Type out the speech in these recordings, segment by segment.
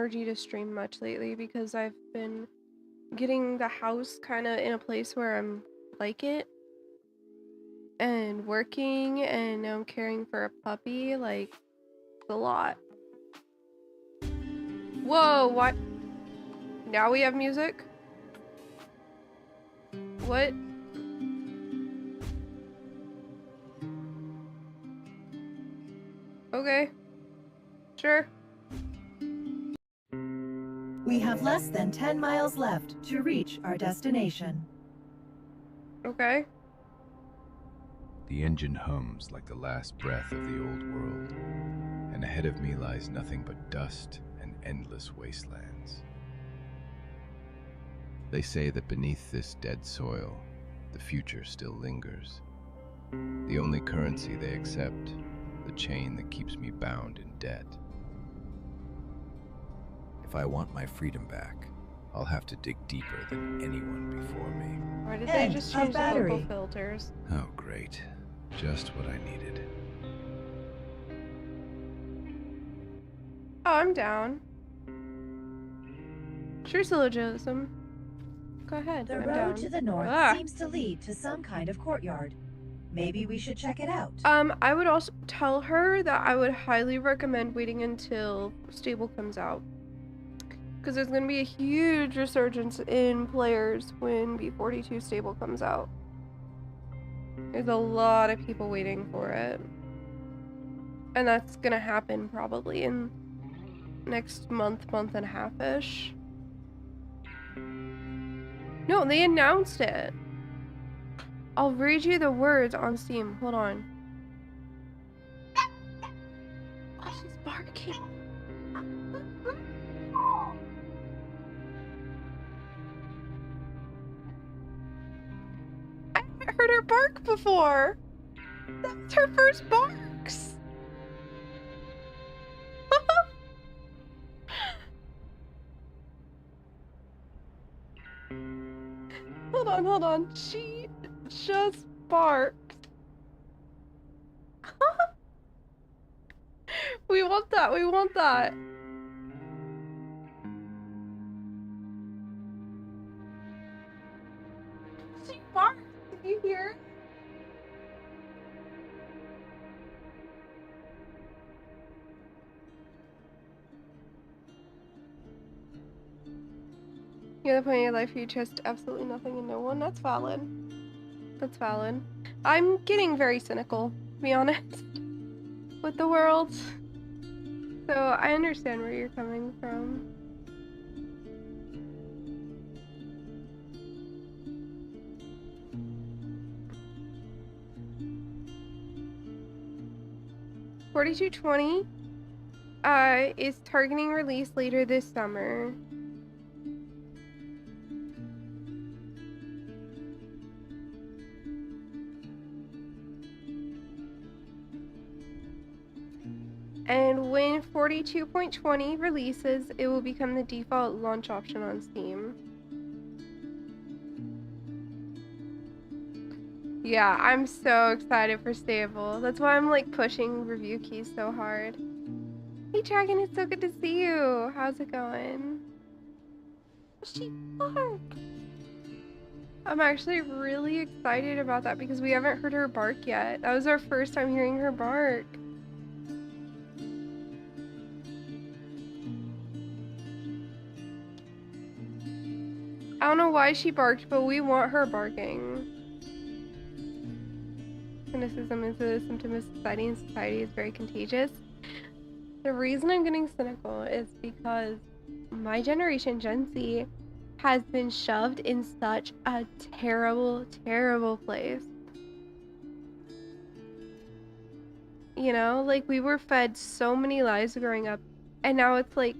energy to stream much lately because I've been getting the house kind of in a place where I'm like it and working, and now I'm caring for a puppy. Like, it's a lot. Whoa, what? Now we have music? What? Okay. Sure. We have less than 10 miles left to reach our destination. Okay. The engine hums like the last breath of the old world, and ahead of me lies nothing but dust and endless wastelands. They say that beneath this dead soil, the future still lingers. The only currency they accept, the chain that keeps me bound in debt. If I want my freedom back, I'll have to dig deeper than anyone before me. Why did they just change the vocal battery. filters? Oh, great. Just what I needed. Oh, I'm down. True syllogism. Go ahead. The I'm road down. to the north Ah. seems to lead to some kind of courtyard. Maybe we should check it out. I would also tell her that I would highly recommend waiting until Stable comes out. Because there's going to be a huge resurgence in players when B42 Stable comes out. There's a lot of people waiting for it. And that's going to happen probably in next month and a half-ish. No, they announced it. I'll read you the words on Steam. Hold on. Oh, she's barking. I haven't heard her bark before. That's her first barks. Hold on. She just barked. We want that. She barked. Did you hear? You're the point of your life where you trust absolutely nothing and no one. That's valid. That's valid. I'm getting very cynical, to be honest, with the world. So I understand where you're coming from. $42.20 is targeting release later this summer. And when 42.20 releases, it will become the default launch option on Steam. Yeah, I'm so excited for Stable. That's why I'm like pushing review keys so hard. Hey Dragon, it's so good to see you. How's it going? She barked. I'm actually really excited about that because we haven't heard her bark yet. That was our first time hearing her bark. I don't know why she barked, but we want her barking. Cynicism is a symptom of society, and society is very contagious. The reason I'm getting cynical is because my generation, Gen Z, has been shoved in such a terrible, terrible place. You know, like we were fed so many lies growing up, and now it's like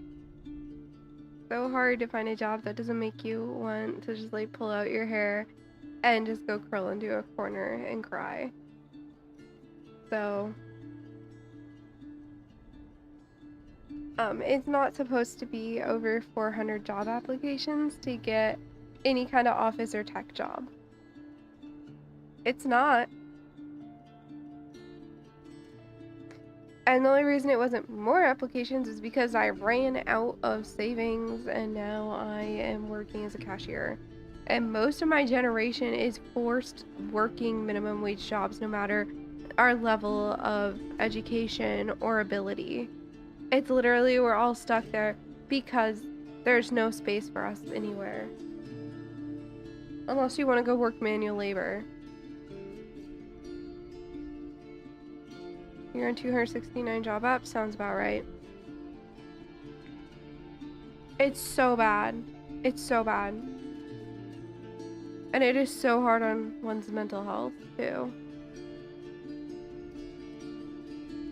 so hard to find a job that doesn't make you want to just like pull out your hair and just go curl into a corner and cry. So it's not supposed to be over 400 job applications to get any kind of office or tech job. It's not. And the only reason it wasn't more applications is because I ran out of savings and now I am working as a cashier. And most of my generation is forced working minimum wage jobs no matter our level of education or ability. It's literally we're all stuck there because there's no space for us anywhere. Unless you want to go work manual labor. You're in 269 job apps? Sounds about right. It's so bad. It's so bad. And it is so hard on one's mental health, too.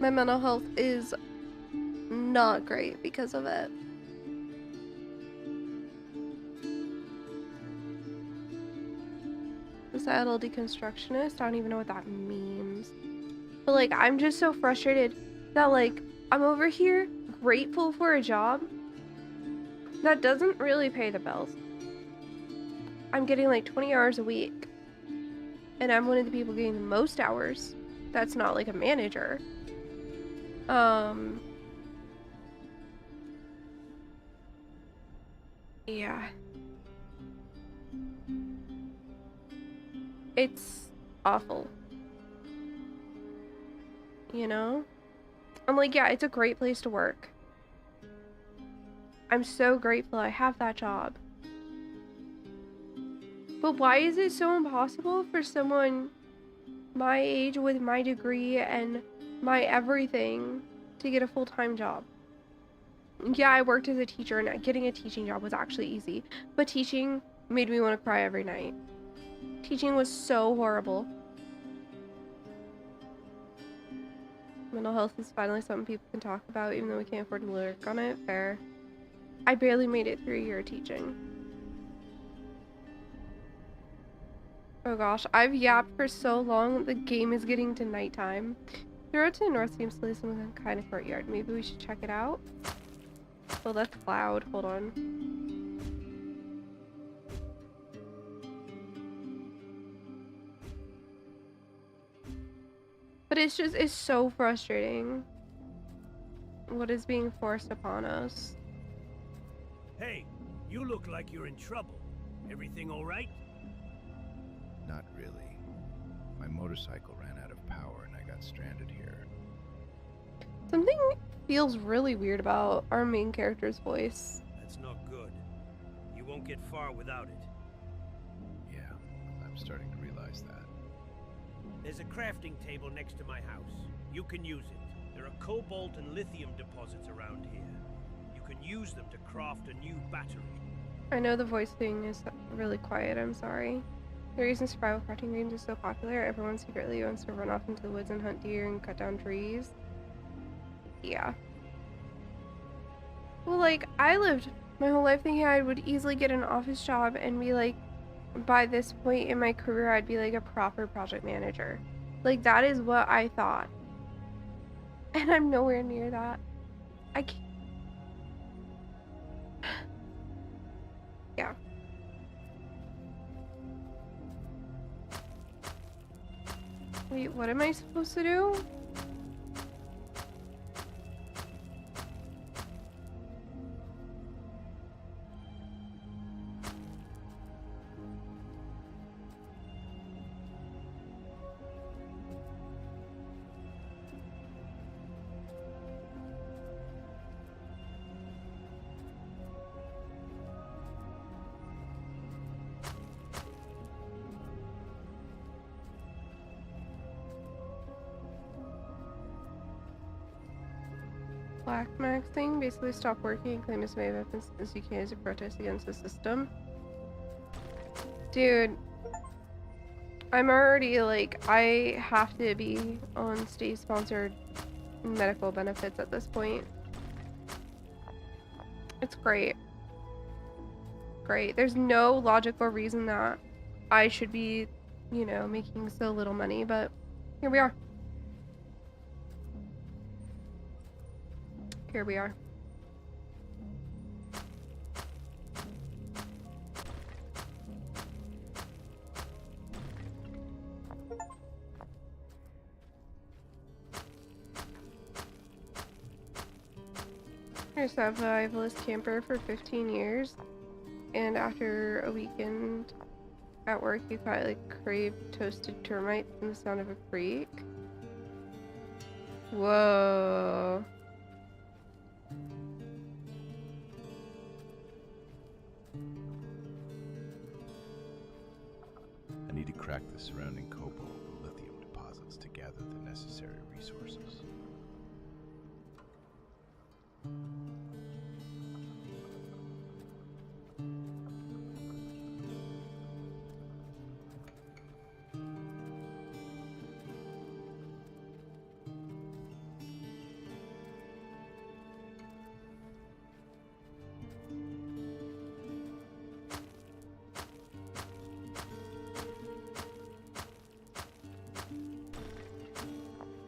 My mental health is not great because of it. Societal deconstructionist? I don't even know what that means. But like, I'm just so frustrated that like, I'm over here grateful for a job that doesn't really pay the bills. I'm getting like 20 hours a week. And I'm one of the people getting the most hours. That's not like a manager. Yeah. It's awful. You know? I'm like, yeah, it's a great place to work. I'm so grateful I have that job. But why is it so impossible for someone my age with my degree and my everything to get a full-time job? Yeah, I worked as a teacher and getting a teaching job was actually easy, but teaching made me want to cry every night. Teaching was so horrible. Mental health is finally something people can talk about even though we can't afford to work on it. Fair. I barely made it through a year of teaching. Oh gosh, I've yapped for so long, the game is getting to nighttime. The road to the north seems to lead some kind of courtyard. Maybe we should check it out? Oh, that's loud. Hold on. But it's so frustrating. What is being forced upon us? Hey, you look like you're in trouble. Everything all right? Not really. My motorcycle ran out of power and I got stranded here. Something feels really weird about our main character's voice. That's not good. You won't get far without it. Yeah, I'm starting to realize that. There's a crafting table next to my house. You can use it. There are cobalt and lithium deposits around here. You can use them to craft a new battery. I know the voice thing is really quiet, I'm sorry. The reason survival crafting games is so popular, everyone secretly wants to run off into the woods and hunt deer and cut down trees. Yeah. Well, like, I lived my whole life thinking I would easily get an office job and be like, by this point in my career, I'd be like a proper project manager. Like, that is what I thought. And I'm nowhere near that. I can't. Yeah. Wait, what am I supposed to do? Black Max thing, basically stop working and claim as many weapons as you can as a protest against the system. Dude, I'm already like, I have to be on state-sponsored medical benefits at this point. It's great. Great. There's no logical reason that I should be, you know, making so little money, but here we are. Here we are. You're a survivalist camper for 15 years, and after a weekend at work, you quietly crave toasted termites and the sound of a creek. Whoa. I need to crack the surrounding cobalt and lithium deposits to gather the necessary resources.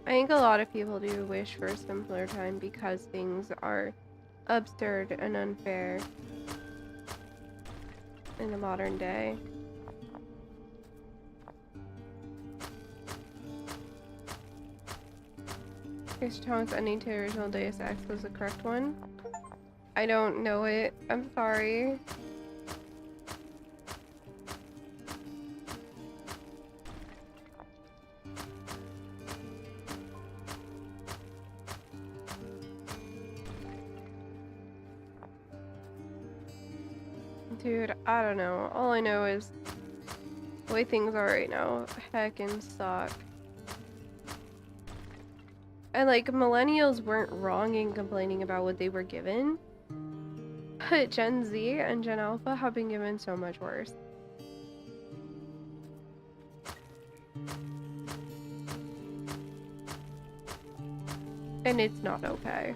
I think a lot of people do wish for a simpler time because things are absurd and unfair in the modern day. Mr. Thomas' ending to the original Deus Ex was the correct one. I don't know it. I'm sorry. Dude, I don't know. All I know is the way things are right now heckin' suck. And like, millennials weren't wrong in complaining about what they were given, but Gen Z and Gen Alpha have been given so much worse. And it's not okay.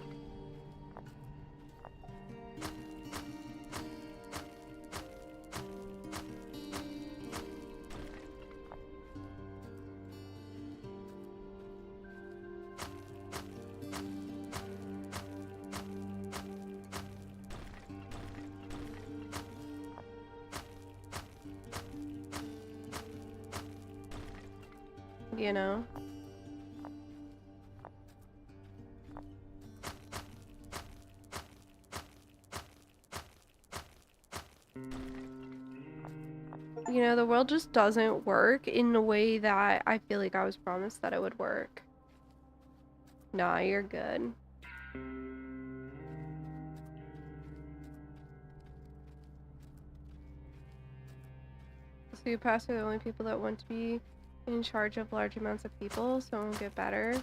You know? You know, the world just doesn't work in the way that I feel like I was promised that it would work. Nah, you're good. Sociopaths are the only people that want to be in charge of large amounts of people, so it'll get better.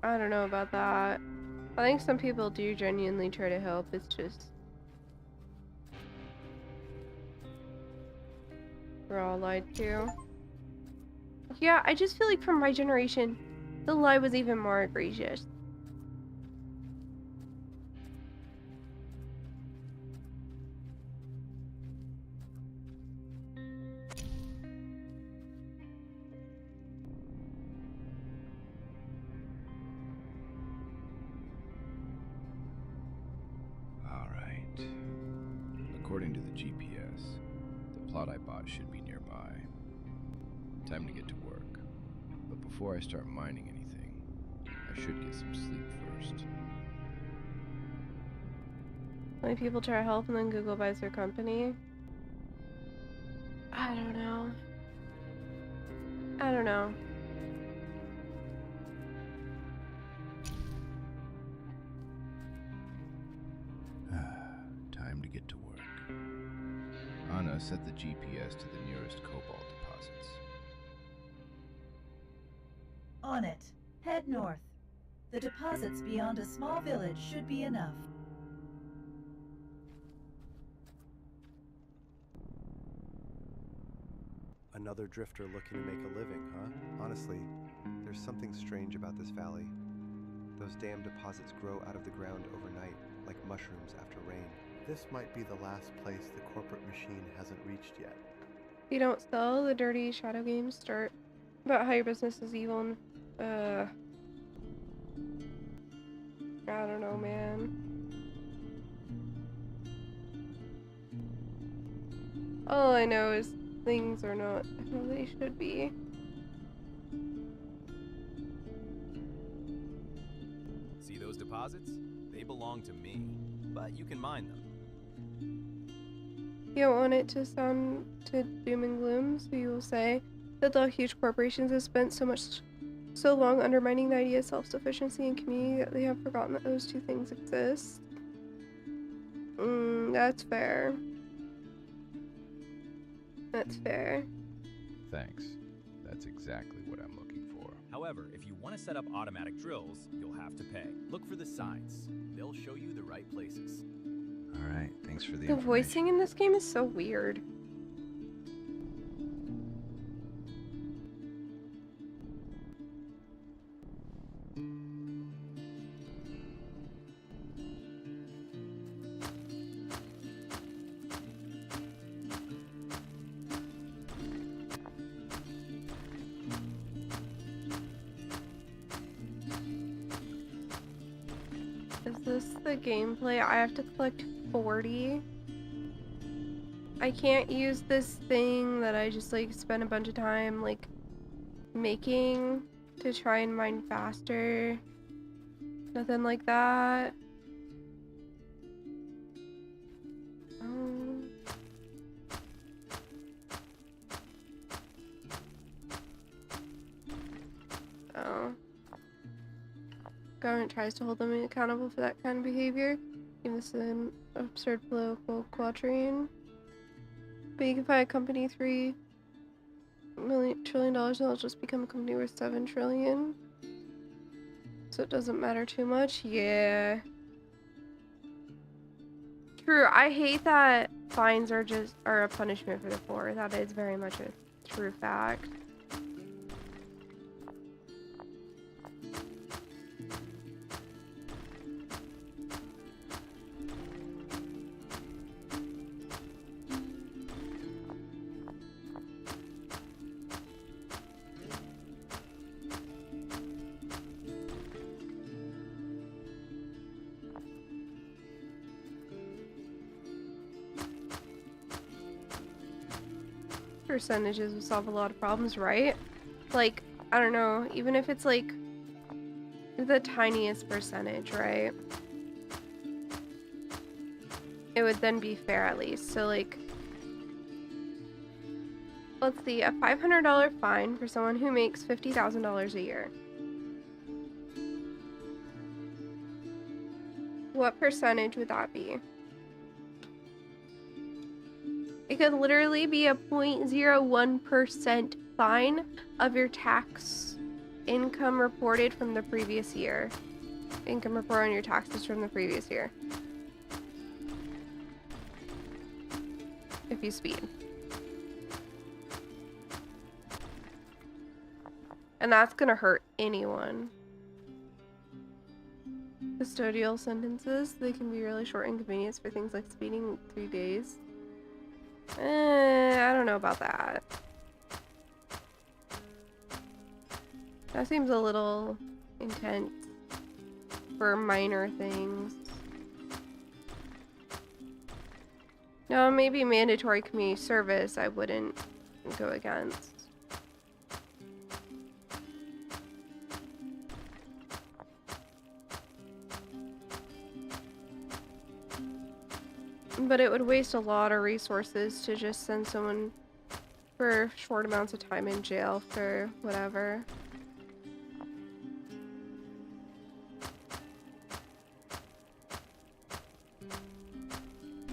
I don't know about that. I think some people do genuinely try to help. It's just we're all lied to. Yeah, I just feel like from my generation, the lie was even more egregious. According to the GPS, the plot I bought should be nearby. Time to get to work. But before I start mining anything, I should get some sleep first. Many people try to help and then Google buys their company. I don't know. I don't know. Time to get to work. Anna, set the GPS to the nearest cobalt deposits. On it. Head north. The deposits beyond a small village should be enough. Another drifter looking to make a living, huh? Honestly, there's something strange about this valley. Those damn deposits grow out of the ground overnight, like mushrooms after rain. This might be the last place the corporate machine hasn't reached yet. If you don't sell, the dirty shadow games start about how your business is evil and I don't know, man. All I know is things are not how they should be. See those deposits? They belong to me, but you can mine them. You don't want it to sound to doom and gloom, so you will say that the huge corporations have spent so long undermining the idea of self-sufficiency and community that they have forgotten that those two things exist. That's fair. That's fair. Thanks. That's exactly what I'm looking for. However, if you want to set up automatic drills, you'll have to pay. Look for the signs. They'll show you the right places. Alright, thanks for the The information. voicing in this game is so weird. Is this the gameplay? I have to collect 40. I can't use this thing that I just like spent a bunch of time like making to try and mine faster. Nothing like that. Oh. Government tries to hold them accountable for that kind of behavior. Give this an absurd political quatrain. But you can buy a company $3 trillion and it'll just become a company worth $7 trillion. So it doesn't matter too much. Yeah. True. I hate that fines are a punishment for the poor. That is very much a true fact. Percentages will solve a lot of problems, right? Like, I don't know, even if it's like the tiniest percentage, right? It would then be fair at least. So like, let's see, a $500 fine for someone who makes $50,000 a year. What percentage would that be? It could literally be a 0.01% fine of your tax income reported from the previous year. Income report on your taxes from the previous year. If you speed. And that's gonna hurt anyone. Custodial sentences, they can be really short inconvenience for things like speeding 3 days. I don't know about that. That seems a little intense for minor things. No, maybe mandatory community service I wouldn't go against. But it would waste a lot of resources to just send someone for short amounts of time in jail for whatever.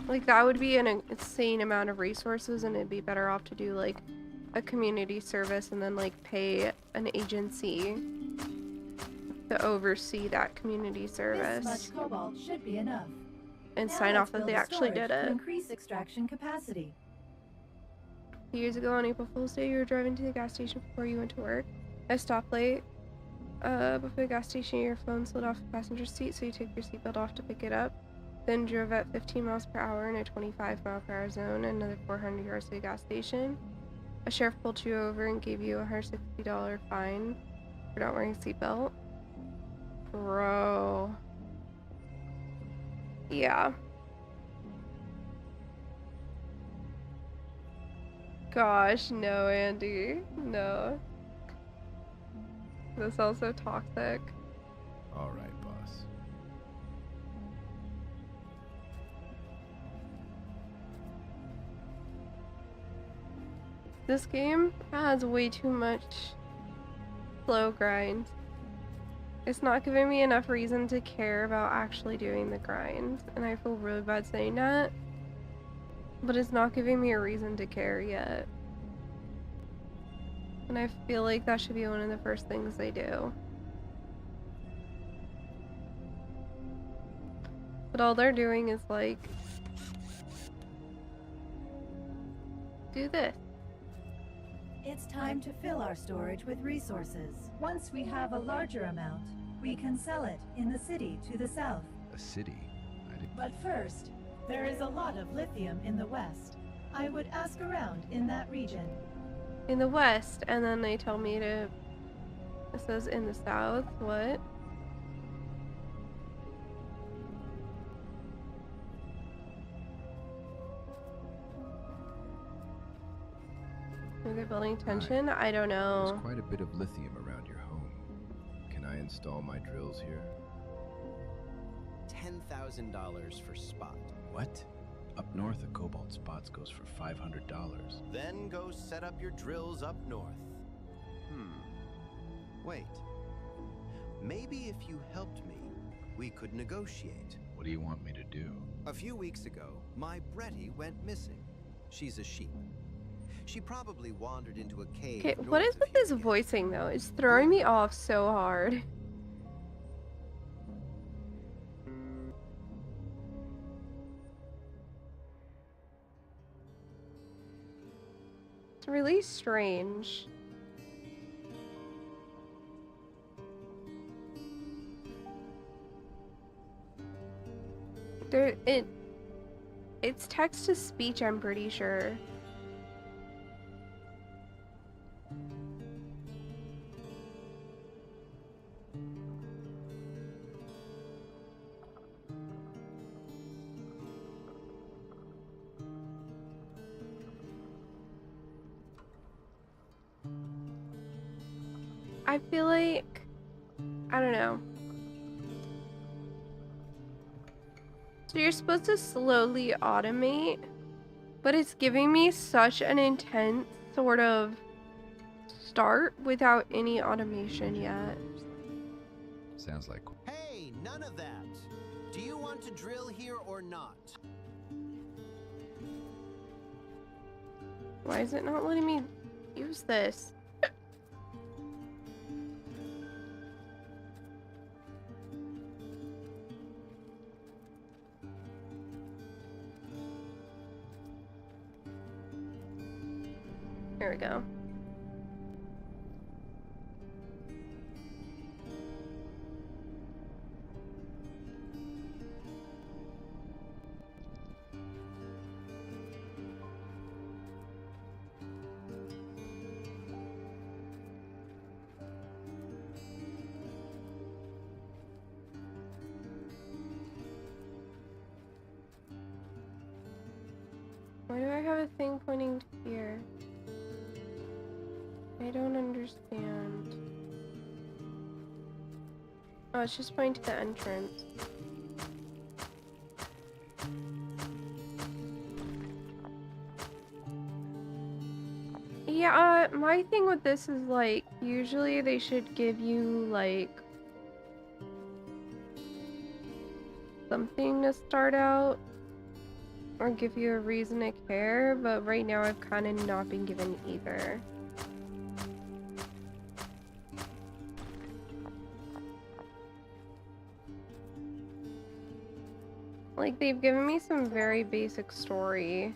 Like, that would be an insane amount of resources, and it'd be better off to do like a community service and then like pay an agency to oversee that community service. This much cobalt should be enough. And Now sign let's off that build they a actually storage did to it. increase extraction capacity. Years ago on April Fool's Day, you were driving to the gas station before you went to work. At a stoplight, before the gas station, your phone slid off the passenger seat, so you took your seatbelt off to pick it up. Then drove at 15 miles per hour in a 25 mile per hour zone, another 400 yards to the gas station. A sheriff pulled you over and gave you a $160 fine for not wearing a seatbelt. Bro. Yeah. gosh, no, Andy. No. This is also toxic. Alright, boss. This game has way too much slow grind. It's not giving me enough reason to care about actually doing the grind, and I feel really bad saying that, but it's not giving me a reason to care yet. And I feel like that should be one of the first things they do. But all they're doing is like, do this. It's time to fill our storage with resources. Once we have a larger amount, we can sell it in the city to the south. A city? I didn't... But first, there is a lot of lithium in the west. I would ask around in that region. In the west, and then they tell me to, it says in the south. What? Are they building tension? I don't know. There's quite a bit of lithium around your home. Can I install my drills here? $10,000 for spot. What? Up north, a Cobalt spots goes for $500. Then go set up your drills up north. Wait. Maybe if you helped me, we could negotiate. What do you want me to do? A few weeks ago, my Bretty went missing. She's a sheep. She probably wandered into a cave. Okay, north what is of with here this again. voicing though? It's throwing me off so hard. It's really strange. It's text to speech, I'm pretty sure. I feel like, I don't know. So you're supposed to slowly automate, but it's giving me such an intense sort of start without any automation yet. Sounds like... Hey, none of that. Do you want to drill here or not? Why is it not letting me use this? There we go. Why do I have a thing pointing to here? I don't understand. Oh, it's just pointing to the entrance. Yeah, my thing with this is like, usually they should give you like something to start out or give you a reason to care, but right now I've kind of not been given either. Like, they've given me some very basic story.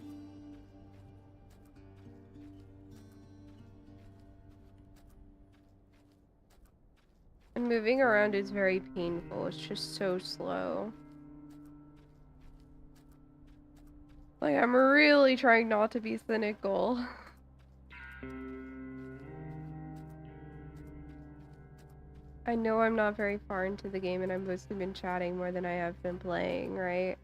And moving around is very painful. It's just so slow. Like, I'm really trying not to be cynical. I know I'm not very far into the game and I've mostly been chatting more than I have been playing, right?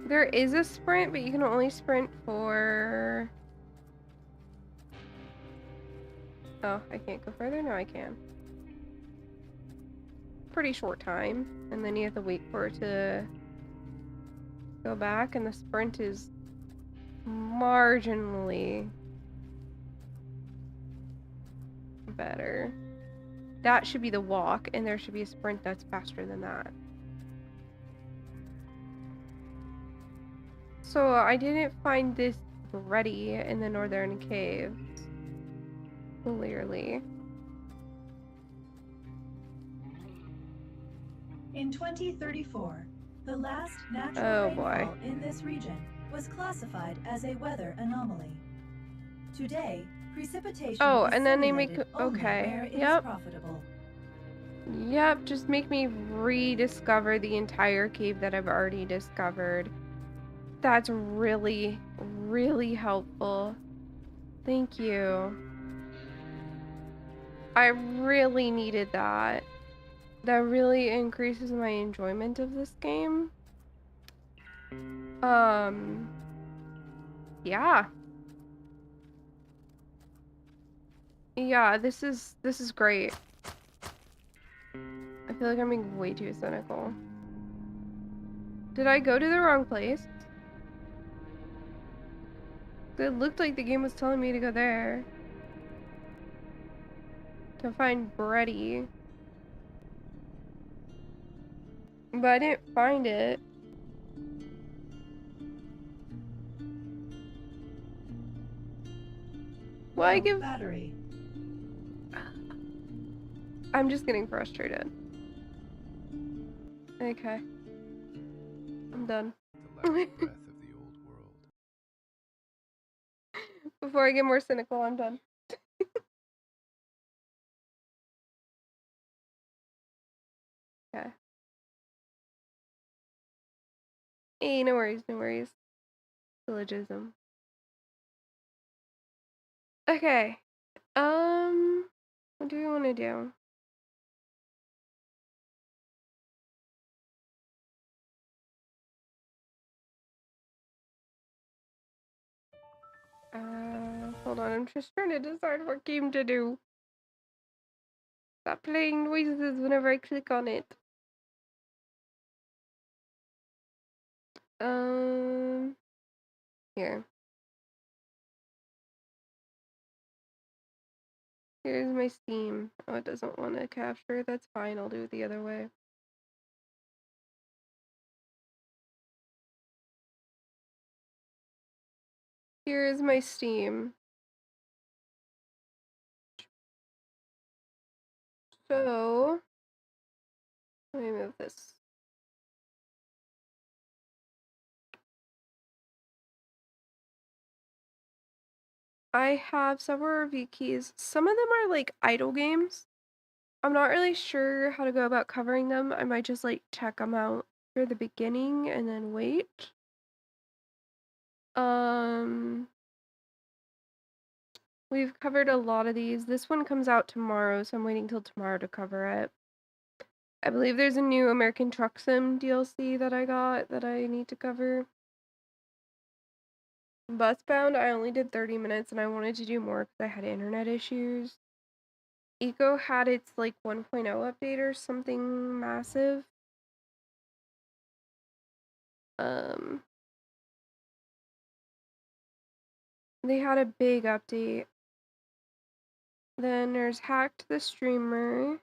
There is a sprint, but you can only sprint for... Oh, I can't go further? No, I can. Pretty short time, and then you have to wait for it to go back, and the sprint is marginally better. That should be the walk, and there should be a sprint that's faster than that. So I didn't find this ready in the northern caves. Clearly. In 2034, the last natural Oh boy. rainfall in this region was classified as a weather anomaly. Today, precipitation Oh, is and then they make... simulated only where Okay. it is Yep. profitable. Yep, just make me rediscover the entire cave that I've already discovered. That's really, really helpful. Thank you. I really needed that. That really increases my enjoyment of this game. Yeah. Yeah, this is great. I feel like I'm being way too cynical. Did I go to the wrong place? It looked like the game was telling me to go there. To find Bretty. But I didn't find it. Well, I give... Battery. I'm just getting frustrated. Okay. I'm done. The last breath of the old world. Before I get more cynical, I'm done. Okay. Hey, no worries, no worries. Syllogism. Okay. What do we want to do? Hold on, I'm just trying to decide what game to do. Stop playing noises whenever I click on it. Here. Here's my Steam. Oh, it doesn't want to capture. That's fine, I'll do it the other way. Here is my Steam. So, let me move this. I have several review keys. Some of them are like idle games. I'm not really sure how to go about covering them. I might just like check them out for the beginning and then wait. We've covered a lot of these. This one comes out tomorrow, so I'm waiting till tomorrow to cover it. I believe there's a new American Truck Sim DLC that I got that I need to cover. Busbound, I only did 30 minutes and I wanted to do more because I had internet issues. Eco had its like 1.0 update or something massive. They had a big update. Then there's Hacked the Streamer,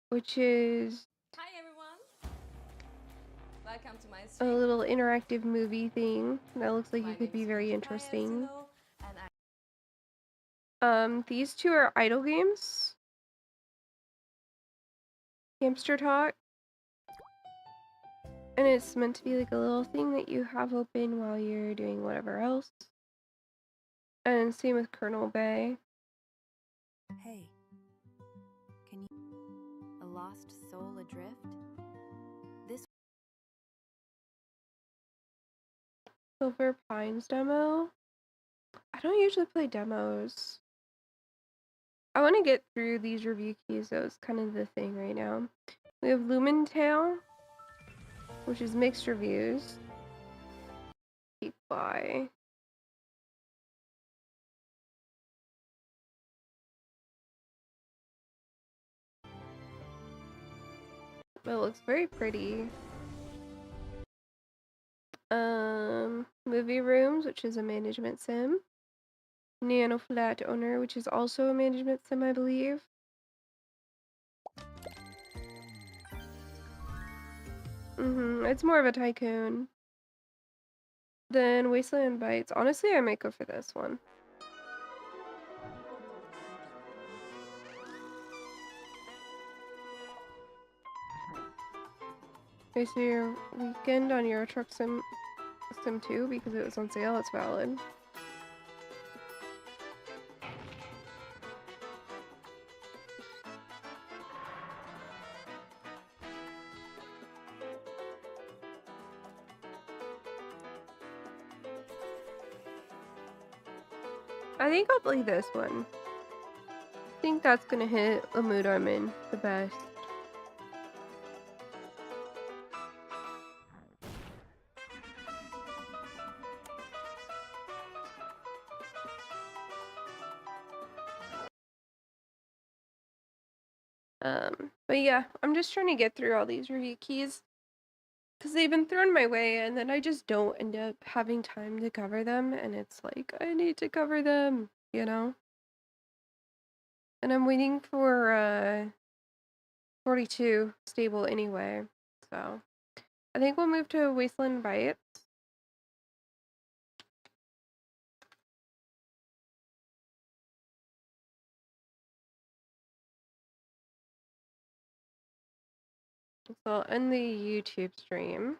which is Hi everyone! Welcome to my a stream. little interactive movie thing that looks like My it could name be is very Fire, interesting. and These two are idle games. Hamster Talk. And it's meant to be like a little thing that you have open while you're doing whatever else. And same with Colonel Bay. Hey, can you... A lost soul adrift? This... Silver Pines demo. I don't usually play demos. I want to get through these review keys, though. It's kind of the thing right now. We have Lumen Tail, which is mixed reviews. Keep by. But it looks very pretty. Movie Rooms, which is a management sim. Nano Flat Owner, which is also a management sim, I believe. It's more of a tycoon. Then Wasteland Bites. Honestly, I might go for this one. Okay, so your weekend on Euro Truck Sim 2 because it was on sale, it's valid. I think I'll play this one. I think that's gonna hit the mood I'm in the best. But yeah, I'm just trying to get through all these review keys because they've been thrown my way and then I just don't end up having time to cover them, and it's like, I need to cover them, you know? And I'm waiting for 42 stable anyway, so I think we'll move to Wasteland Bites. So I'll end the YouTube stream.